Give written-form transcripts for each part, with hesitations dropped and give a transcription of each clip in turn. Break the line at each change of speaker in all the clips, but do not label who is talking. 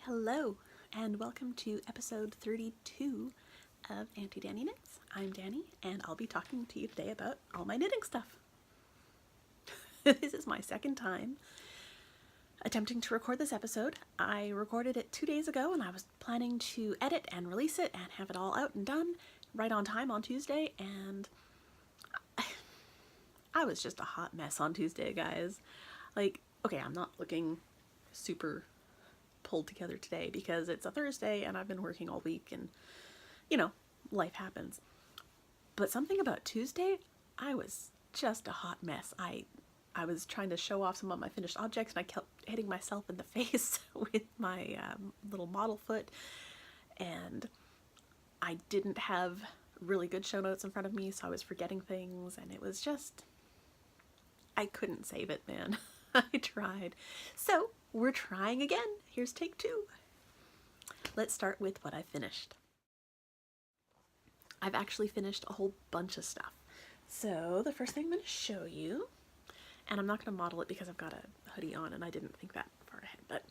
Hello, and welcome to episode 32 of Auntie Danny Knits. I'm Danny, and I'll be talking to you today about all my knitting stuff. This is my second time attempting to record this episode. I recorded it 2 days ago, and I was planning to edit and release it and have it all out and done right on time on Tuesday, and I was just a hot mess on Tuesday, guys. Okay, I'm not looking super pulled together today because it's a Thursday and I've been working all week and, life happens. But something about Tuesday, I was just a hot mess. I was trying to show off some of my finished objects and I kept hitting myself in the face with my little model foot, and I didn't have really good show notes in front of me, so I was forgetting things, and it was just, I couldn't save it, man. I tried. So we're trying again. Here's take 2. Let's start with what I finished. I've actually finished a whole bunch of stuff. So the first thing I'm going to show you, and I'm not going to model it because I've got a hoodie on and I didn't think that far ahead, but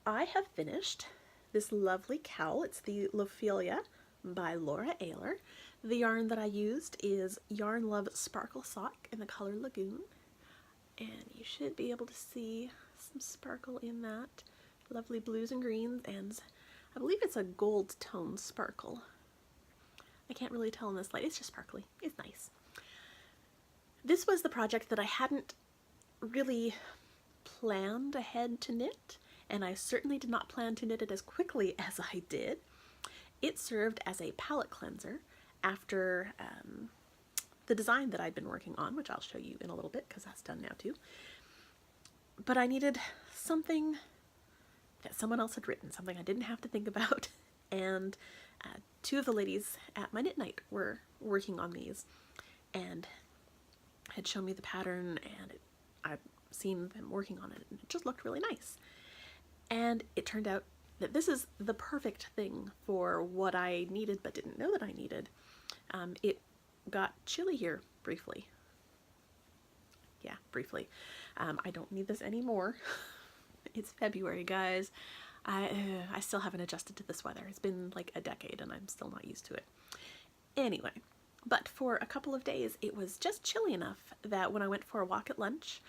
I have finished this lovely cowl. It's the Loophelia by Laura Ayler. The yarn that I used is Yarn Love Sparkle Sock in the color Lagoon. And you should be able to see some sparkle in that. Lovely blues and greens, and I believe it's a gold tone sparkle. I can't really tell in this light. It's just sparkly. It's nice. This was the project that I hadn't really planned ahead to knit, and I certainly did not plan to knit it as quickly as I did. It served as a palette cleanser after the design that I'd been working on, which I'll show you in a little bit because that's done now too. But I needed something that someone else had written, something I didn't have to think about, and 2 of the ladies at my knit night were working on these and had shown me the pattern, and I've seen them working on it, and it just looked really nice. And it turned out that this is the perfect thing for what I needed but didn't know that I needed. It got chilly here briefly. Yeah, briefly. I don't need this anymore. It's February, guys. I still haven't adjusted to this weather. It's been like a decade and I'm still not used to it. Anyway, but for a couple of days it was just chilly enough that when I went for a walk at lunch,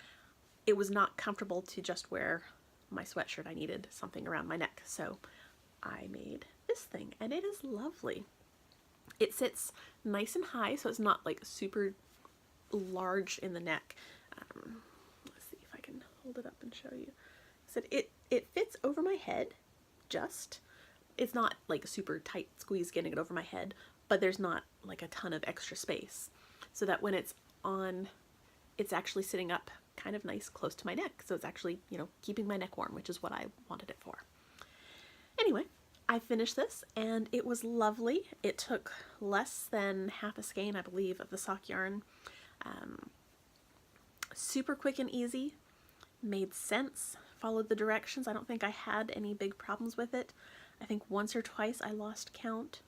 it was not comfortable to just wear my sweatshirt. I needed something around my neck, so I made this thing, and it is lovely. It sits nice and high, so it's not like super large in the neck. Let's see if I can hold it up and show you. So it fits over my head, just. It's not like a super tight squeeze getting it over my head, but there's not like a ton of extra space. So that when it's on, it's actually sitting up kind of nice close to my neck. So it's actually, keeping my neck warm, which is what I wanted it for. Anyway, I finished this and it was lovely. It took less than half a skein, I believe, of the sock yarn. Super quick and easy, made sense, followed the directions. I don't think I had any big problems with it. I think once or twice I lost count,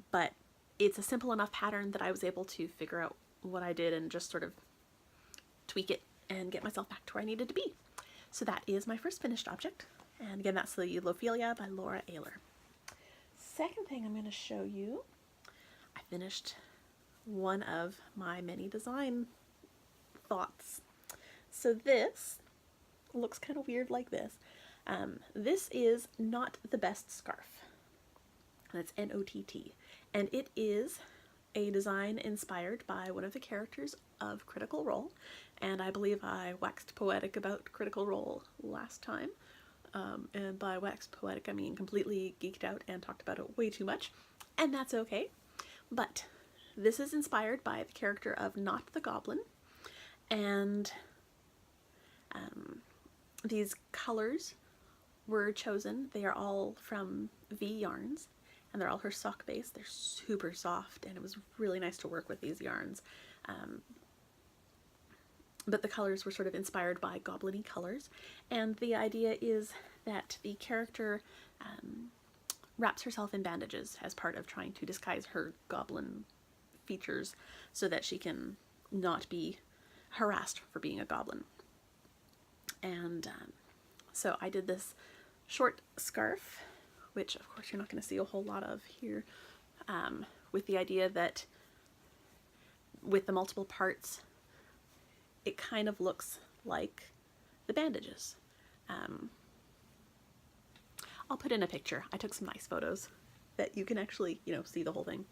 but it's a simple enough pattern that I was able to figure out what I did and just sort of tweak it and get myself back to where I needed to be. So that is my first finished object. And again, that's the Loophelia by Laura Ayler. Second thing I'm going to show you, I finished one of my many design thoughts. So this looks kind of weird like this. This is Not the Best Scarf. That's N-O-T-T. And it is a design inspired by one of the characters of Critical Role. And I believe I waxed poetic about Critical Role last time. And by waxed poetic, I mean completely geeked out and talked about it way too much. And that's okay. But this is inspired by the character of Not the Goblin. And these colors were chosen. They are all from V Yarns, and they're all her sock base. They're super soft, and it was really nice to work with these yarns. But the colors were sort of inspired by goblin-y colors, and the idea is that the character wraps herself in bandages as part of trying to disguise her goblin features so that she can not be harassed for being a goblin. And so I did this short scarf, which of course you're not going to see a whole lot of here, with the idea that with the multiple parts, it kind of looks like the bandages. I'll put in a picture. I took some nice photos that you can actually, see the whole thing.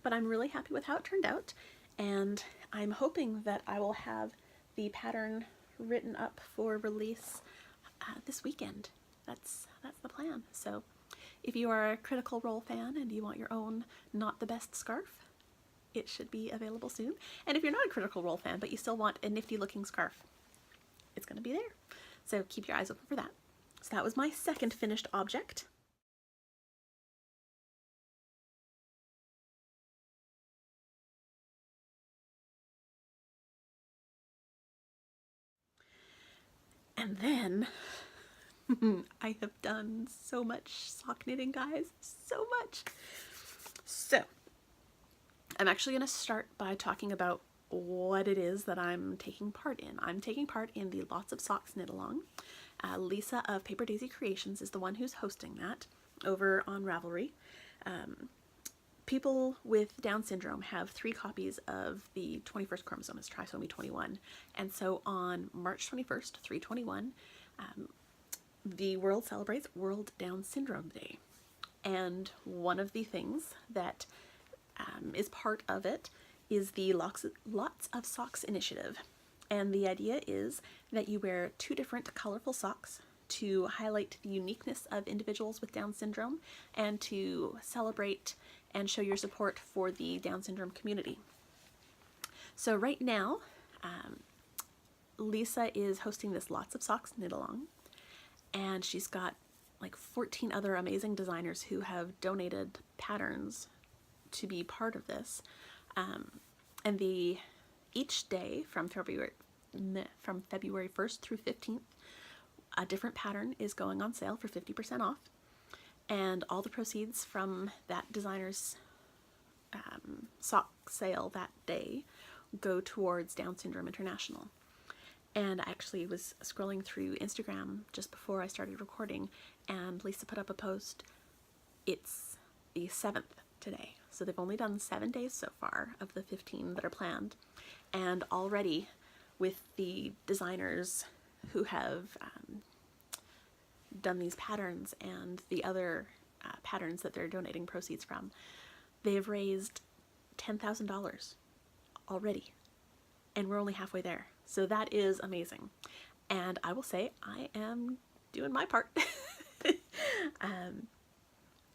But I'm really happy with how it turned out, and I'm hoping that I will have the pattern written up for release this weekend. That's the plan. So if you are a Critical Role fan and you want your own Not the Best scarf, it should be available soon. And if you're not a Critical Role fan but you still want a nifty looking scarf, it's going to be there. So keep your eyes open for that. So that was my second finished object. And then I have done so much sock knitting, guys, so much. So I'm actually going to start by talking about what it is that I'm taking part in. I'm taking part in the Lots of Socks Knit Along. Lisa of Paper Daisy Creations is the one who's hosting that over on Ravelry. People with Down syndrome have 3 copies of the 21st chromosome as trisomy 21, and so on March 21st, 321, the world celebrates World Down Syndrome Day. And one of the things that is part of it is the Lots of Socks initiative. And the idea is that you wear 2 different colorful socks to highlight the uniqueness of individuals with Down syndrome and to celebrate and show your support for the Down syndrome community. So right now, Lisa is hosting this Lots of Socks Knit Along, and she's got like 14 other amazing designers who have donated patterns to be part of this. And each day from February 1st through 15th, a different pattern is going on sale for 50% off, and all the proceeds from that designer's sock sale that day go towards Down Syndrome International. And I actually was scrolling through Instagram just before I started recording, and Lisa put up a post. It's the 7th today, so they've only done 7 days so far of the 15 that are planned, and already with the designers who have done these patterns and the other patterns that they're donating proceeds from, they've raised $10,000 already, and we're only halfway there. So that is amazing, and I will say I am doing my part.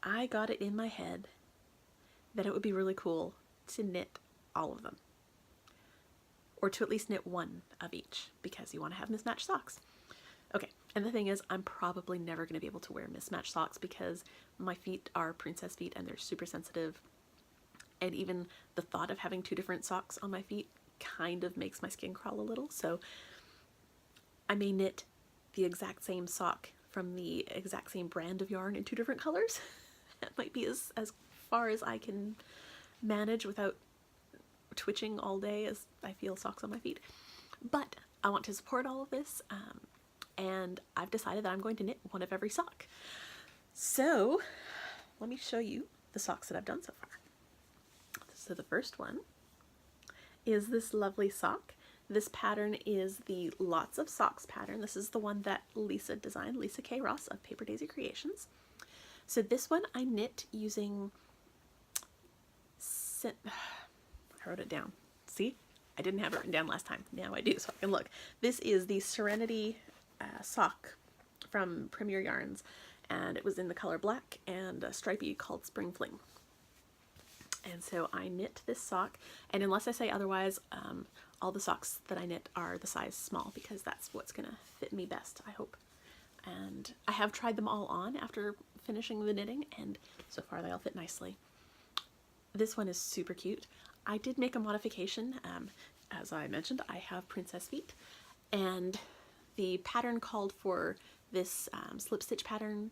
I got it in my head that it would be really cool to knit all of them, or to at least knit one of each, because you want to have mismatched socks. Okay, and the thing is, I'm probably never going to be able to wear mismatched socks because my feet are princess feet and they're super sensitive, and even the thought of having 2 different socks on my feet kind of makes my skin crawl a little. So I may knit the exact same sock from the exact same brand of yarn in 2 different colors. That might be as far as I can manage without twitching all day as I feel socks on my feet. But I want to support all of this, and I've decided that I'm going to knit one of every sock. So let me show you the socks that I've done so far. So the first one is this lovely sock. This pattern is the Lots of Socks pattern. This is the one that Lisa designed, Lisa K. Ross of Paper Daisy Creations. So this one I knit using, I wrote it down. See? I didn't have it written down last time. Now I do, so I can look. This is the Serenity sock from Premier Yarns, and it was in the color black and a stripey called Spring Fling. And so I knit this sock, and unless I say otherwise, all the socks that I knit are the size small because that's what's gonna fit me best, I hope. And I have tried them all on after finishing the knitting, and so far they all fit nicely. This one is super cute. I did make a modification. As I mentioned, I have princess feet, and the pattern called for this slip stitch pattern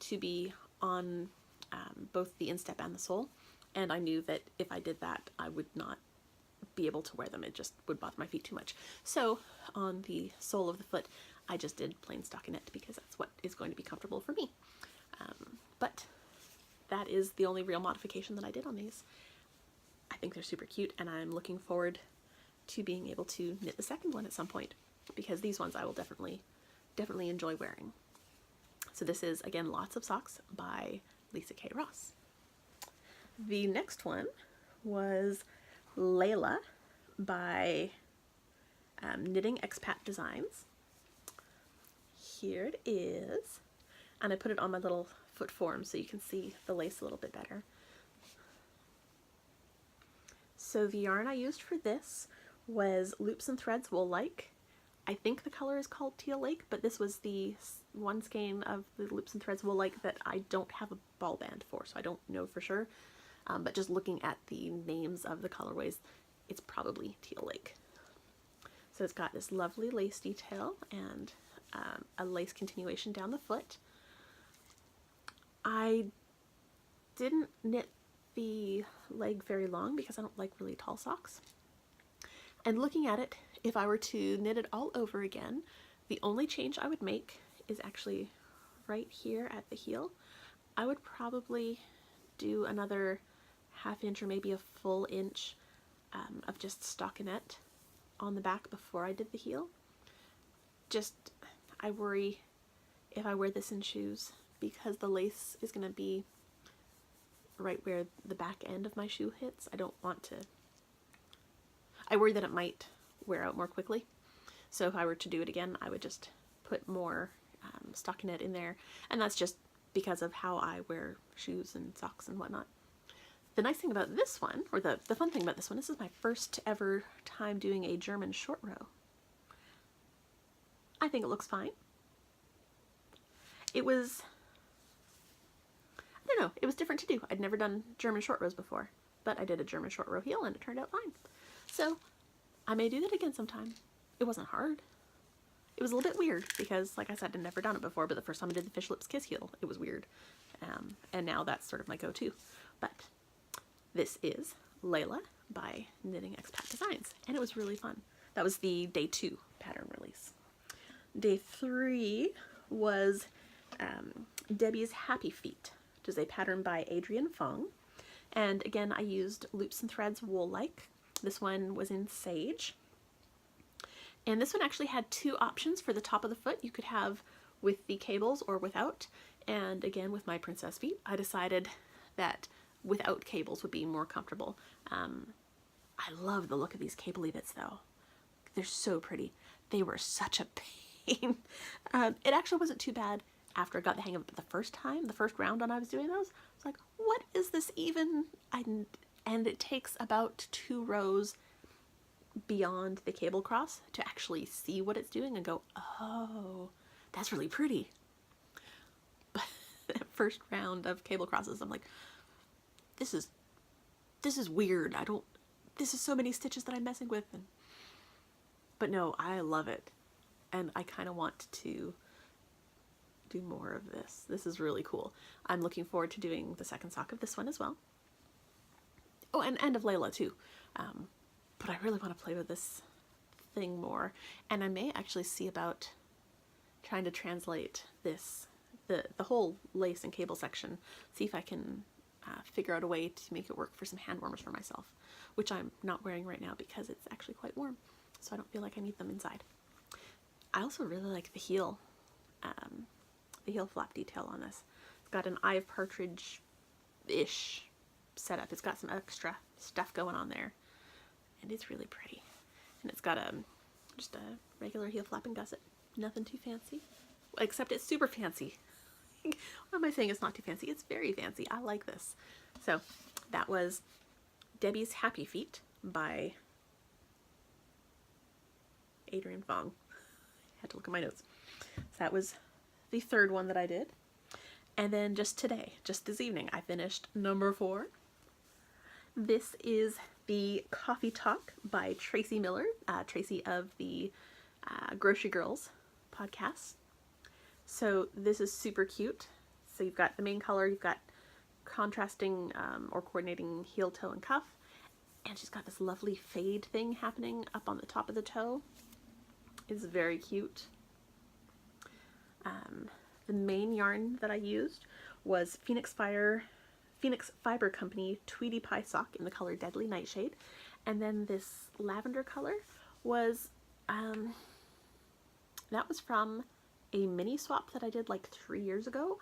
to be on both the instep and the sole, and I knew that if I did that I would not be able to wear them. It just would bother my feet too much. So on the sole of the foot I just did plain stockinette because that's what is going to be comfortable for me. But that is the only real modification that I did on these. I think they're super cute, and I'm looking forward to being able to knit the second one at some point, because these ones I will definitely enjoy wearing. So this is, again, Lots of Socks by Lisa K. Ross. The next one was Layla by Knitting Expat Designs. Here it is, and I put it on my little foot form so you can see the lace a little bit better. So the yarn I used for this was Loops and Threads Wool-like. I think the color is called Teal Lake, but this was the one skein of the Loops and Threads Wool-like that I don't have a ball band for, so I don't know for sure. But just looking at the names of the colorways, it's probably Teal Lake. So it's got this lovely lace detail and a lace continuation down the foot. I didn't knit the leg very long because I don't like really tall socks. And looking at it, if I were to knit it all over again, the only change I would make is actually right here at the heel. I would probably do another ½ inch or maybe a full inch of just stockinette on the back before I did the heel. Just, I worry if I wear this in shoes, because the lace is going to be right where the back end of my shoe hits. I don't want to, I worry that it might wear out more quickly. So if I were to do it again, I would just put more stockinette in there, and that's just because of how I wear shoes and socks and whatnot. The nice thing about this one, or the fun thing about this one, this is my first ever time doing a German short row. I think it looks fine. It was, I don't know, it was different to do. I'd never done German short rows before, but I did a German short row heel and it turned out fine. So I may do that again sometime. It wasn't hard. It was a little bit weird because, like I said, I'd never done it before, but the first time I did the Fish Lips Kiss heel, it was weird. And now that's sort of my go-to. But this is Layla by Knitting Expat Designs, and it was really fun. That was the day 2 pattern release. Day 3 was Debbie's Happy Feet, which is a pattern by Adrienne Fong. And again, I used Loops and Threads Wool-like. This one was in Sage. And this one actually had 2 options for the top of the foot. You could have with the cables or without. And again, with my princess feet, I decided that without cables would be more comfortable. I love the look of these cable bits though. They're so pretty. They were such a pain. It actually wasn't too bad after I got the hang of it, but the first time, the first round when I was doing those, I was like, what is this even? And it takes about 2 rows beyond the cable cross to actually see what it's doing and go, oh, that's really pretty. But that first round of cable crosses, I'm like, this is weird. This is so many stitches that I'm messing with. But no, I love it. And I kind of want to do more of this. This is really cool. I'm looking forward to doing the second sock of this one as well. Oh, and of Layla too. But I really want to play with this thing more. And I may actually see about trying to translate this, the whole lace and cable section, see if I can figure out a way to make it work for some hand warmers for myself, which I'm not wearing right now because it's actually quite warm, so I don't feel like I need them inside. I also really like the heel flap detail on this. It's got an Eye of Partridge-ish setup. It's got some extra stuff going on there, and it's really pretty. And it's got just a regular heel flap and gusset. Nothing too fancy, except it's super fancy. What am I saying? It's not too fancy. It's very fancy. I like this. So that was Debbie's Happy Feet by Adrienne Fong. I had to look at my notes. So that was the 3rd one that I did. And then just today, just this evening, I finished number 4. This is the Coffee Talk by Tracy Miller, Tracy of the Grocery Girls podcast. So this is super cute. So you've got the main color, you've got contrasting or coordinating heel, toe, and cuff. And she's got this lovely fade thing happening up on the top of the toe. It's very cute. The main yarn that I used was Phoenix Fiber Company Tweety Pie Sock in the color Deadly Nightshade. And then this lavender color was, that was from a mini swap that I did like 3 years ago.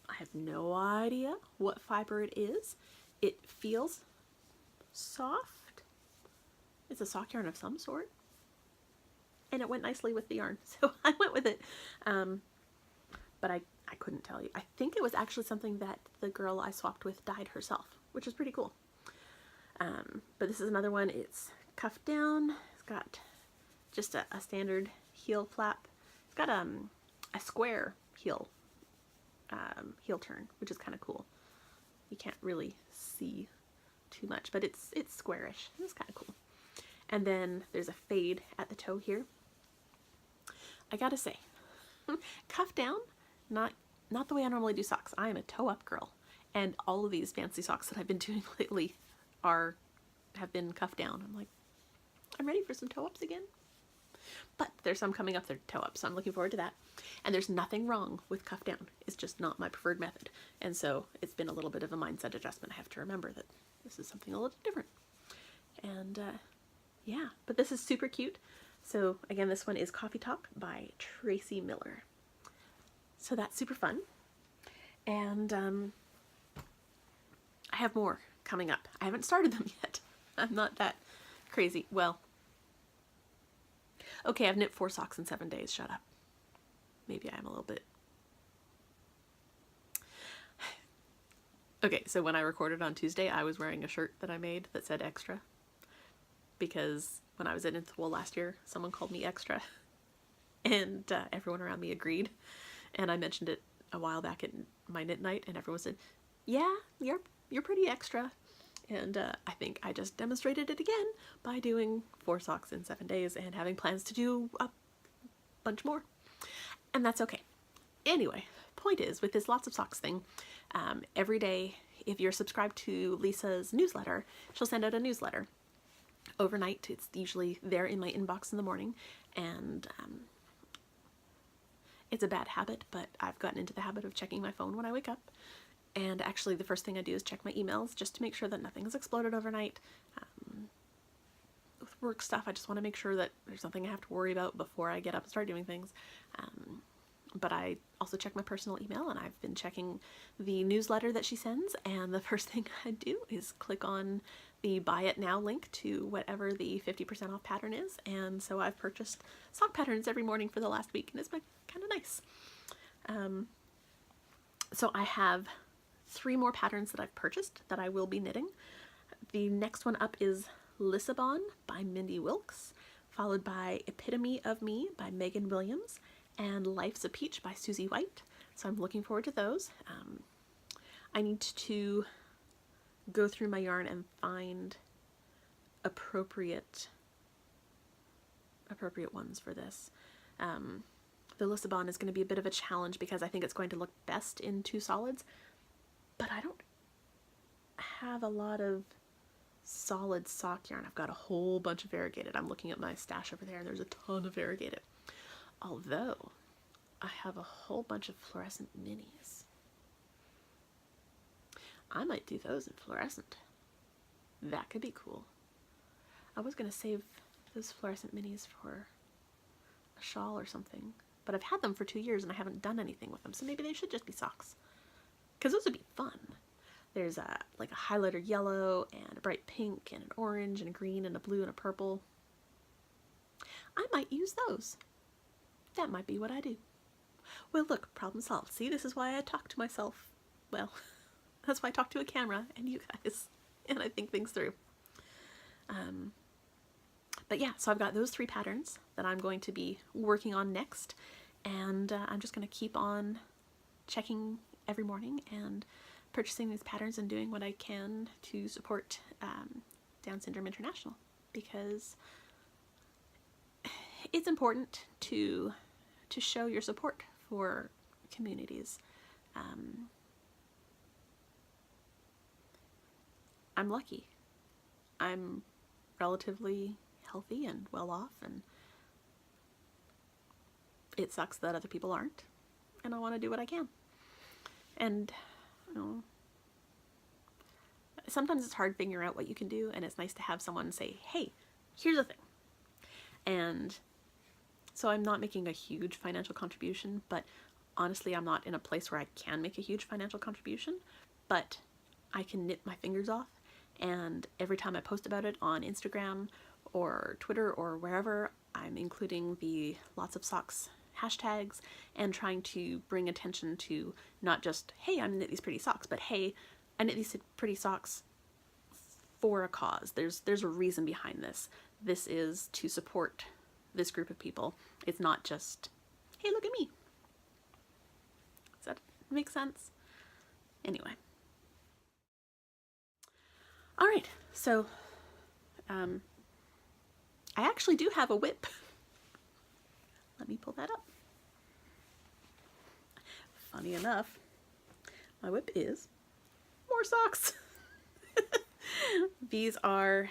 I have no idea what fiber it is. It feels soft. It's a sock yarn of some sort. And it went nicely with the yarn, so I went with it. But I couldn't tell you. I think it was actually something that the girl I swapped with dyed herself, which is pretty cool. But this is another one. It's cuffed down. It's got just a standard heel flap. It's got a square heel turn, which is kind of cool. You can't really see too much, but it's squarish. It's kind of cool. And then there's a fade at the toe here. I gotta say, cuff down, not the way I normally do socks. I am a toe up girl, and all of these fancy socks that I've been doing lately have been cuffed down. I'm like, I'm ready for some toe ups again. But there's some coming up that are toe ups, so I'm looking forward to that. And there's nothing wrong with cuff down. It's just not my preferred method. And so it's been a little bit of a mindset adjustment. I have to remember that this is something a little different. And yeah, but this is super cute. So again, this one is Coffee Talk by Tracy Miller. So that's super fun. And I have more coming up. I haven't started them yet. I'm not that crazy. Well, okay, I've knit 4 socks in 7 days. Shut up. Maybe I'm a little bit. Okay, so when I recorded on Tuesday, I was wearing a shirt that I made that said extra. Because when I was at Knit the Wool last year, someone called me extra. And everyone around me agreed. And I mentioned it a while back at my knit night, and everyone said, yeah, you're pretty extra. And I think I just demonstrated it again by doing 4 socks in 7 days and having plans to do a bunch more. And that's okay. Anyway, point is, with this lots of socks thing, every day, if you're subscribed to Lisa's newsletter, she'll send out a newsletter. Overnight, it's usually there in my inbox in the morning, and it's a bad habit, but I've gotten into the habit of checking my phone when I wake up. And actually, the first thing I do is check my emails just to make sure that nothing has exploded overnight. With work stuff, I just want to make sure that there's nothing I have to worry about before I get up and start doing things. But I also check my personal email, and I've been checking the newsletter that she sends, and the first thing I do is click on the Buy It Now link to whatever the 50% off pattern is. And so I've purchased sock patterns every morning for the last week, and it's been kind of nice. So I have 3 more patterns that I've purchased that I will be knitting. The next one up is Lissabon by Mindy Wilkes, followed by Epitome of Me by Megan Williams, and Life's a Peach by Susie White. So I'm looking forward to those. I need to go through my yarn and find appropriate ones for this. The Lissabon is going to be a bit of a challenge because I think it's going to look best in 2 solids, but I don't have a lot of solid sock yarn. I've got a whole bunch of variegated. I'm looking at my stash over there, and there's a ton of variegated. Although, I have a whole bunch of fluorescent minis. I might do those in fluorescent. That could be cool. I was going to save those fluorescent minis for a shawl or something, but I've had them for 2 years and I haven't done anything with them, so maybe they should just be socks. Because those would be fun. There's like a highlighter yellow and a bright pink and an orange and a green and a blue and a purple. I might use those. That might be what I do. Well, look, problem solved. See, this is why I talk to myself. Well, that's why I talk to a camera and you guys, and I think things through. But yeah, so I've got those 3 patterns that I'm going to be working on next, and I'm just going to keep on checking every morning and purchasing these patterns and doing what I can to support Down Syndrome International, because it's important to show your support for communities. I'm lucky. I'm relatively healthy and well off, and it sucks that other people aren't, kind of want to do what I can. And you know, sometimes it's hard figuring out what you can do, and it's nice to have someone say, hey, here's a thing. And so I'm not making a huge financial contribution, but honestly, I'm not in a place where I can make a huge financial contribution, but I can knit my fingers off. And every time I post about it on Instagram or Twitter or wherever, I'm including the Lots of Socks hashtags and trying to bring attention to not just, hey, I knit these pretty socks, but hey, I knit these pretty socks for a cause. There's a reason behind this. This is to support this group of people. It's not just, hey, look at me. Does that make sense? Anyway. All right, so I actually do have a whip. Let me pull that up. Funny enough, my whip is more socks. These are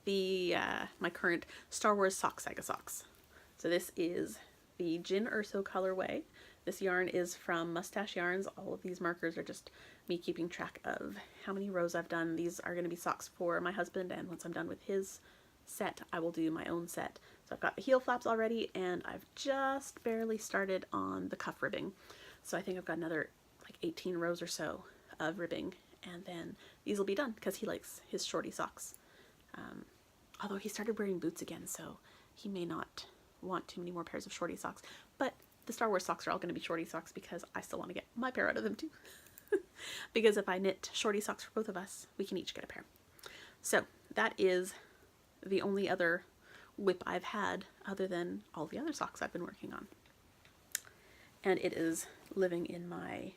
the my current Star Wars Sock Saga socks. So this is the Jyn Erso colorway. This yarn is from Mustache Yarns. All of these markers are just me keeping track of how many rows I've done. These are going to be socks for my husband, and once I'm done with his set, I will do my own set. So I've got the heel flaps already, and I've just barely started on the cuff ribbing. So I think I've got another like 18 rows or so of ribbing, and then these will be done because he likes his shorty socks. Although he started wearing boots again, so he may not want too many more pairs of shorty socks. But the Star Wars socks are all going to be shorty socks because I still want to get my pair out of them too. Because if I knit shorty socks for both of us, we can each get a pair. So that is the only other whip I've had other than all the other socks I've been working on. And it is living in my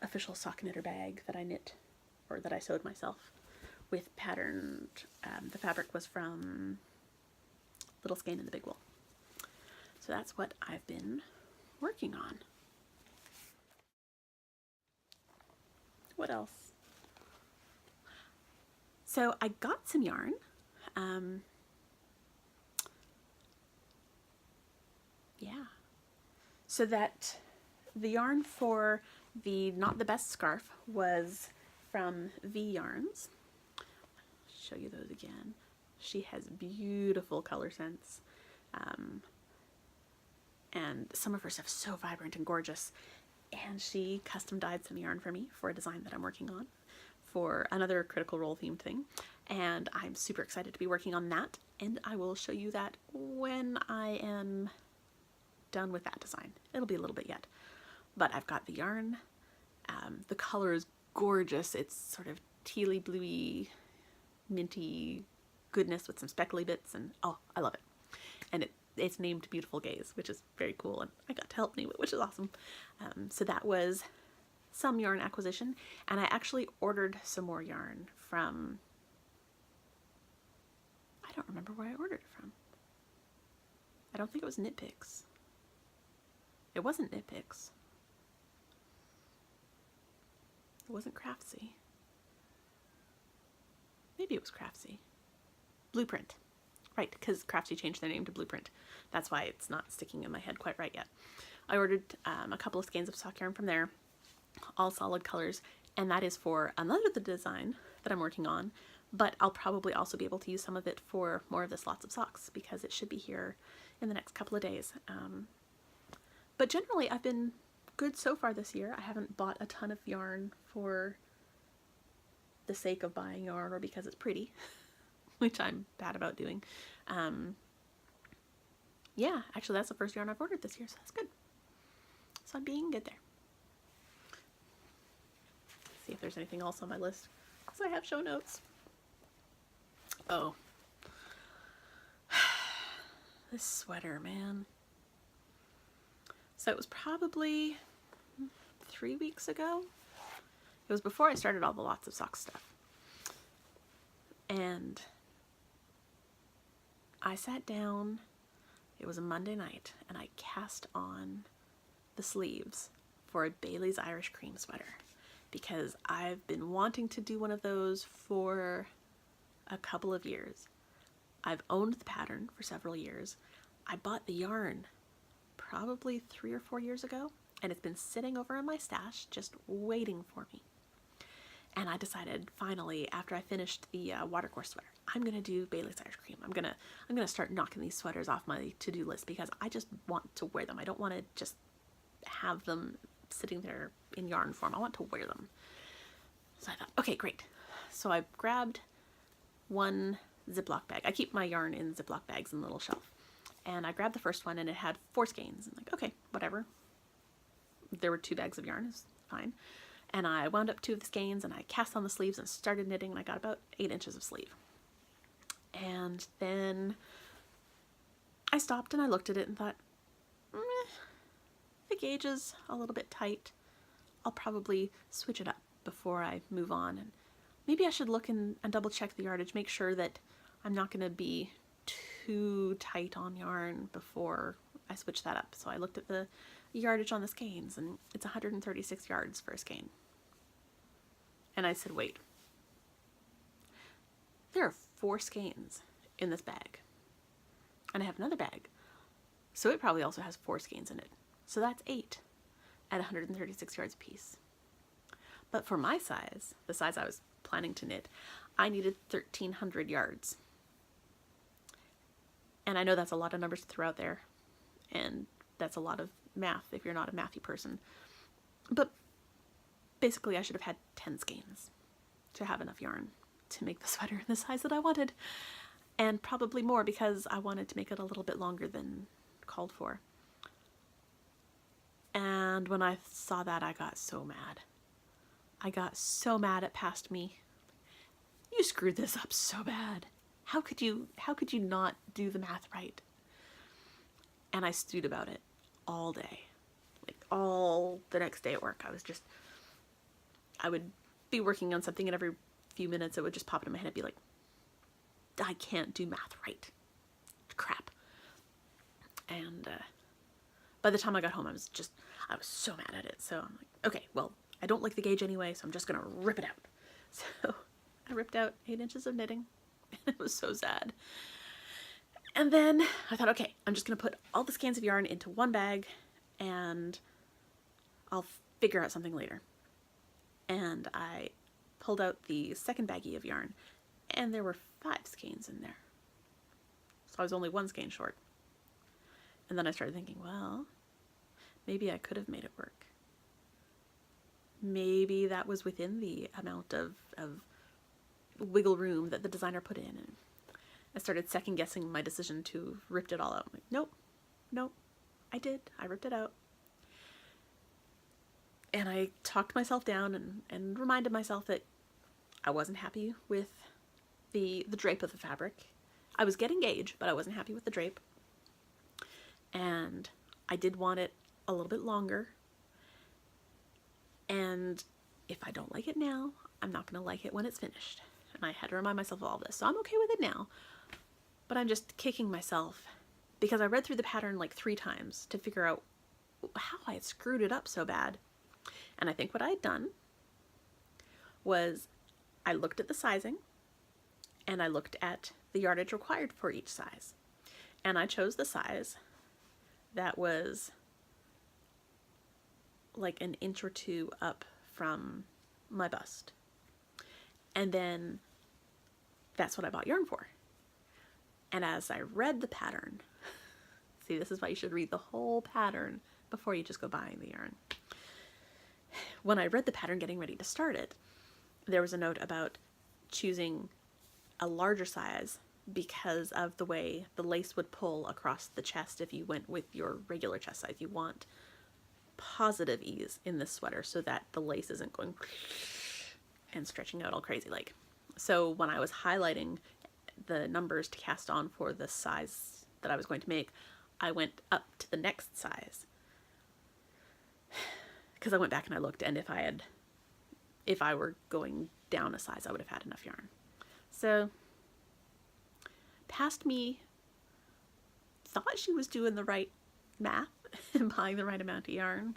official sock knitter bag that I knit, or that I sewed myself, with patterned, the fabric was from Little Skein and the Big Wool. So that's what I've been working on. What else? So I got some yarn. Yeah. So that the yarn for the Not the Best scarf was from V Yarns. I'll show you those again. She has beautiful color sense. And some of her stuff is so vibrant and gorgeous. And she custom dyed some yarn for me for a design that I'm working on for another Critical Role themed thing. And I'm super excited to be working on that. And I will show you that when I am done with that design. It'll be a little bit yet. But I've got the yarn. The color is gorgeous. It's sort of tealy, bluey, minty goodness with some speckly bits. And oh, I love it. And it's named Beautiful Gaze, which is very cool, and I got to help name it, which is awesome. So that was some yarn acquisition, and I actually ordered some more yarn from, I don't remember where I ordered it from. I don't think it was Knit Picks. It wasn't Knit Picks. It wasn't Craftsy. Maybe it was Craftsy. Blueprint. Right, because Craftsy changed their name to Blueprint. That's why it's not sticking in my head quite right yet. I ordered a couple of skeins of sock yarn from there, all solid colors, and that is for another design that I'm working on, but I'll probably also be able to use some of it for more of this Lots of Socks because it should be here in the next couple of days. But generally, I've been good so far this year. I haven't bought a ton of yarn for the sake of buying yarn or because it's pretty. Which I'm bad about doing. Yeah, actually that's the first yarn I've ordered this year, so that's good. So I'm being good there. Let's see if there's anything else on my list, because I have show notes. Oh. This sweater, man. So it was probably 3 weeks ago. It was before I started all the Lots of Socks stuff. And I sat down, it was a Monday night, and I cast on the sleeves for a Bailey's Irish Cream sweater because I've been wanting to do one of those for a couple of years. I've owned the pattern for several years. I bought the yarn probably 3 or 4 years ago, and it's been sitting over in my stash just waiting for me. And I decided finally, after I finished the watercourse sweater, I'm gonna do Bailey's Irish Cream. I'm gonna start knocking these sweaters off my to-do list because I just want to wear them. I don't want to just have them sitting there in yarn form. I want to wear them. So I thought, okay, great. So I grabbed one Ziploc bag. I keep my yarn in Ziploc bags in the little shelf. And I grabbed the first one and it had 4 skeins. I'm like, okay, whatever. There were 2 bags of yarn, it's fine. And I wound up 2 of the skeins and I cast on the sleeves and started knitting, and I got about 8 inches of sleeve. And then I stopped and I looked at it and thought, the gauge is a little bit tight. I'll probably switch it up before I move on. And maybe I should look and double check the yardage, make sure that I'm not going to be too tight on yarn before I switch that up. So I looked at the yardage on the skeins, and it's 136 yards for a skein. And I said, wait, there are 4 skeins in this bag. And I have another bag. So it probably also has 4 skeins in it. So that's 8 at 136 yards apiece. But for my size, the size I was planning to knit, I needed 1,300 yards. And I know that's a lot of numbers to throw out there. And that's a lot of math if you're not a mathy person. But basically I should have had 10 skeins to have enough yarn to make the sweater the size that I wanted. And probably more because I wanted to make it a little bit longer than called for. And when I saw that, I got so mad. I got so mad it passed me. You screwed this up so bad. How could you not do the math right? And I stewed about it all day. Like all the next day at work. I would be working on something and every few minutes it would just pop into my head and be like, I can't do math right. Crap. And by the time I got home, I was so mad at it. So I'm like, okay, well, I don't like the gauge anyway, so I'm just gonna rip it out. So I ripped out 8 inches of knitting, and it was so sad. And then I thought, okay, I'm just gonna put all the skeins of yarn into one bag, and I'll figure out something later. And I pulled out the second baggie of yarn, and there were 5 skeins in there. So I was only 1 skein short. And then I started thinking, well, maybe I could have made it work. Maybe that was within the amount of wiggle room that the designer put in. And I started second guessing my decision to rip it all out. I'm like, nope, I did. I ripped it out. And I talked myself down and reminded myself that I wasn't happy with the drape of the fabric. I was getting gauge, but I wasn't happy with the drape. And I did want it a little bit longer. And if I don't like it now, I'm not going to like it when it's finished. And I had to remind myself of all this. So I'm okay with it now. But I'm just kicking myself because I read through the pattern like 3 times to figure out how I had screwed it up so bad. And I think what I had done was I looked at the sizing and I looked at the yardage required for each size. And I chose the size that was like an inch or 2 up from my bust. And then that's what I bought yarn for. And as I read the pattern, see, this is why you should read the whole pattern before you just go buying the yarn. When I read the pattern getting ready to start it, there was a note about choosing a larger size because of the way the lace would pull across the chest if you went with your regular chest size. You want positive ease in this sweater so that the lace isn't going and stretching out all crazy like. So when I was highlighting the numbers to cast on for the size that I was going to make, I went up to the next size because I went back and I looked, and if I were going down a size, I would have had enough yarn. So past me thought she was doing the right math and buying the right amount of yarn,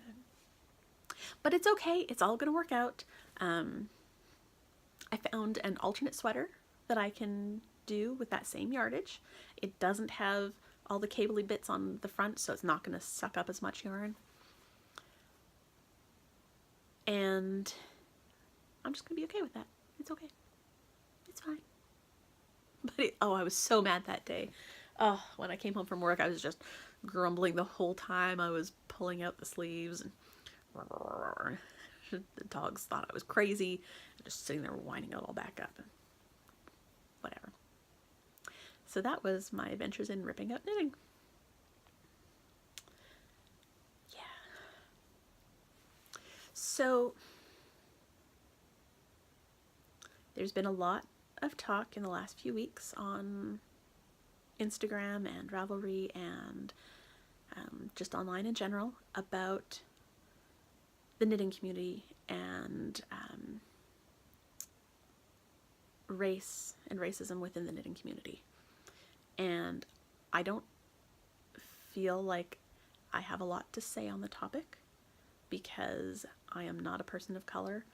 but it's okay. It's all going to work out. I found an alternate sweater that I can do with that same yardage. It doesn't have all the cabley bits on the front, so it's not going to suck up as much yarn. And I'm just going to be okay with that. It's okay. It's fine. But I was so mad that day. Oh, when I came home from work, I was just grumbling the whole time. I was pulling out the sleeves, and the dogs thought I was crazy. Just sitting there whining it all back up. And whatever. So that was my adventures in ripping out knitting. Yeah. So there's been a lot of talk in the last few weeks on Instagram and Ravelry and just online in general about the knitting community and race and racism within the knitting community. And I don't feel like I have a lot to say on the topic because I am not a person of color.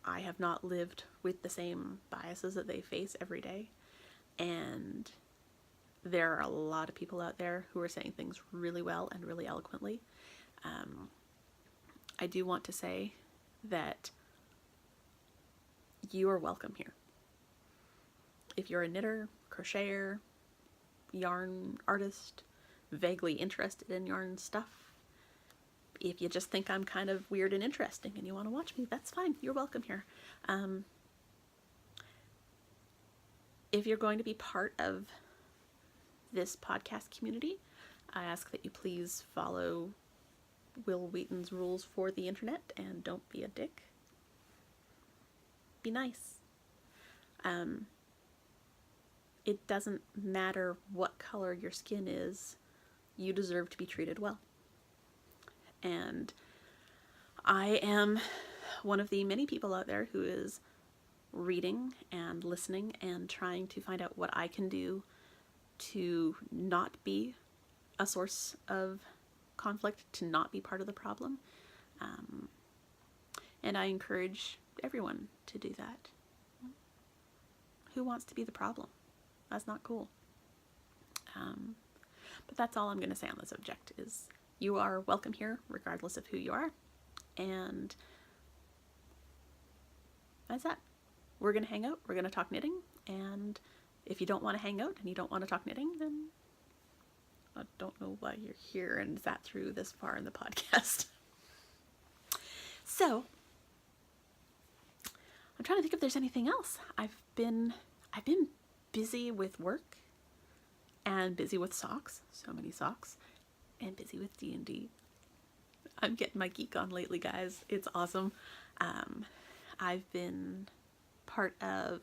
I have not lived with the same biases that they face every day. And there are a lot of people out there who are saying things really well and really eloquently. I do want to say that you are welcome here. If you're a knitter, crocheter, yarn artist, vaguely interested in yarn stuff, if you just think I'm kind of weird and interesting and you want to watch me, that's fine. You're welcome here. If you're going to be part of this podcast community, I ask that you please follow Wil Wheaton's rules for the internet and don't be a dick. Be nice. It doesn't matter what color your skin is, you deserve to be treated well. And I am one of the many people out there who is reading and listening and trying to find out what I can do to not be a source of conflict, to not be part of the problem. And I encourage everyone to do that. Who wants to be the problem? That's not cool. But that's all I'm going to say on the subject is you are welcome here regardless of who you are. And that's that. We're going to hang out. We're going to talk knitting. And if you don't want to hang out and you don't want to talk knitting, then I don't know why you're here and sat through this far in the podcast. So, I'm trying to think if there's anything else. I've been busy with work and busy with socks, so many socks, and busy with D&D. I'm getting my geek on lately, guys. It's awesome. I've been part of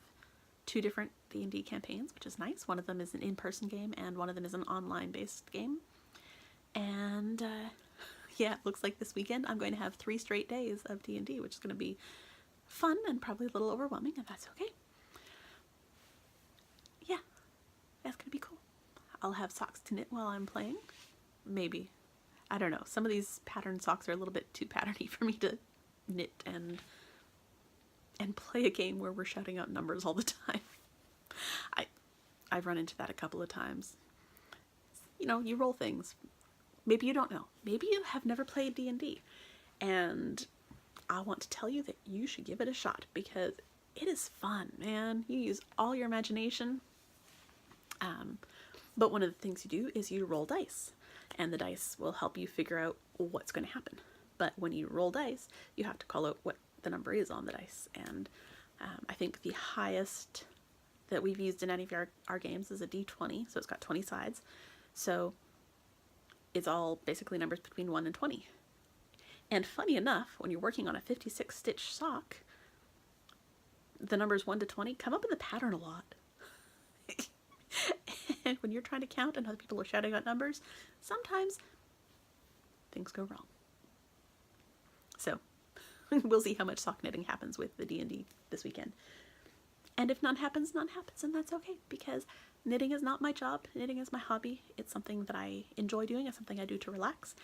2 different D&D campaigns, which is nice. One of them is an in-person game, and one of them is an online-based game. And yeah, it looks like this weekend I'm going to have 3 straight days of D&D, which is going to be fun and probably a little overwhelming, and that's okay. Yeah, that's going to be cool. I'll have socks to knit while I'm playing. Maybe. I don't know. Some of these pattern socks are a little bit too patterny for me to knit and play a game where we're shouting out numbers all the time. I've run into that a couple of times. You know, you roll things. Maybe you don't know. Maybe you have never played D&D. And I want to tell you that you should give it a shot because it is fun, man. You use all your imagination. But one of the things you do is you roll dice. And the dice will help you figure out what's going to happen. But when you roll dice, you have to call out what the number is on the dice. And I think the highest that we've used in any of our games is a D20, so it's got 20 sides. So it's all basically numbers between 1 and 20. And funny enough, when you're working on a 56 stitch sock, the numbers 1 to 20 come up in the pattern a lot. And when you're trying to count and other people are shouting out numbers, sometimes things go wrong. So we'll see how much sock knitting happens with the D&D this weekend. And if none happens, and that's okay, because knitting is not my job. Knitting is my hobby. It's something that I enjoy doing. It's something I do to relax.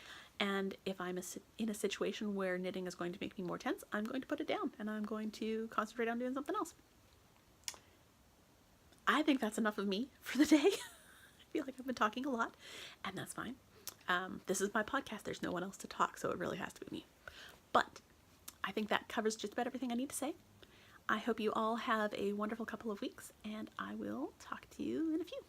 And if I'm in a situation where knitting is going to make me more tense, I'm going to put it down, and I'm going to concentrate on doing something else. I think that's enough of me for the day. I feel like I've been talking a lot, and that's fine. This is my podcast. There's no one else to talk, so it really has to be me. But I think that covers just about everything I need to say. I hope you all have a wonderful couple of weeks, and I will talk to you in a few.